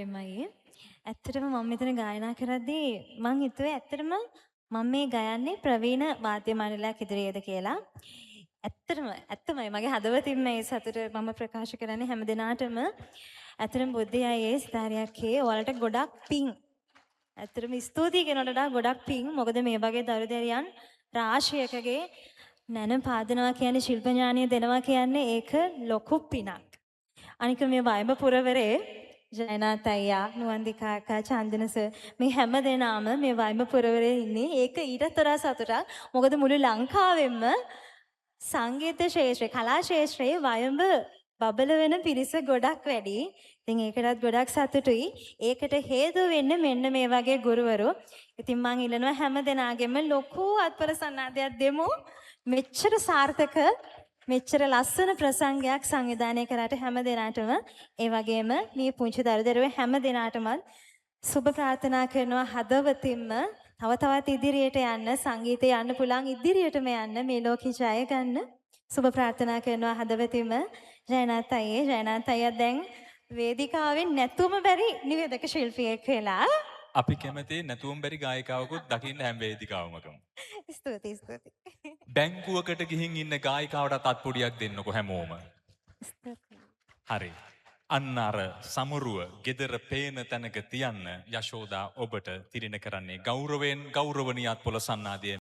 හරිමයි. ඇත්තටම මම මෙතන ගායනා කරද්දී මං හිතුවේ ඇත්තටම මම මේ ගයන්නේ ප්‍රවීණ වාද්‍ය මණ්ඩලයක් ඉදිරියේද කියලා. ඇත්තමයි මගේ හදවතින්ම මේ සතුට මම ප්‍රකාශ කරන්නේ හැම දිනාටම. ඇත්තටම බුද්ධියයේ ස්ථාරියක්ේ ඔයාලට ගොඩක් පිං. ඇත්තටම ස්තුතියි කියනට වඩා ගොඩක් පිං. මොකද මේ වගේ දරුදැරියන් රාශියකගේ නැන පාදනවා කියන්නේ ශිල්ප ඥානය දෙනවා කියන්නේ ඒක ලොකු පිනක්. අනික මේ වයඹ පුරවරේ ජයනාත් අයියා, නුවන්දිකා අක්කා, චන්දන සර් මේ හැම දෙනාම මේ වයඹ පුරවරේ ඉන්නේ. ඒක ඊටත් වඩා සතුටක්. මොකද මුළු ලංකාවෙම සංගීත ශාස්ත්‍රයේ, කලා ශාස්ත්‍රයේ වයඹ බබල වෙන පිරිස ගොඩක් වැඩි. ඉතින් ඒකටත් ගොඩක් සතුටුයි. ඒකට හේතු වෙන්නේ මෙන්න මේ වගේ ගුරුවරු. ඉතින් මම ඉල්ලනවා හැම දෙනාගෙම ලොකු අත්පල සන්නාදයක් දෙමු. මෙච්චර සාර්ථක මෙච්චර ලස්සන ප්‍රසංගයක් සංවිධානය කරාට හැම දිනාටම ඒ වගේම මේ පුංචි දරුදරුවෝ හැම දිනාටම සුබ ප්‍රාර්ථනා කරනවා හදවතින්ම තව තවත් ඉදිරියට යන්න සංගීතය යන්න පුළුවන් ඉදිරියටම යන්න මේ ලෝකේ ජය ගන්න සුබ ප්‍රාර්ථනා කරනවා හදවතින්ම ජයනාත් අයියා දැන් වේදිකාවෙන් නැතුම බැරි නිවේදක ශිල්පියෙක් වෙලා අපි කැමති නැතුවම බැරි ගායිකාවකුත් දකින්න හැම වේදිකාවකම. ස්තුතියි. බැංකුවකට ගිහින් ඉන්න ගායිකාවට අත්පොඩියක් දෙන්නකො හැමෝම. හරි. අන්න අර සමරුව ගෙදර පේන තැනක තියන්න යශෝදා ඔබට තිරින කරන්නේ ගෞරවයෙන් ගෞරවනීය අත්පොළ සන්නාදය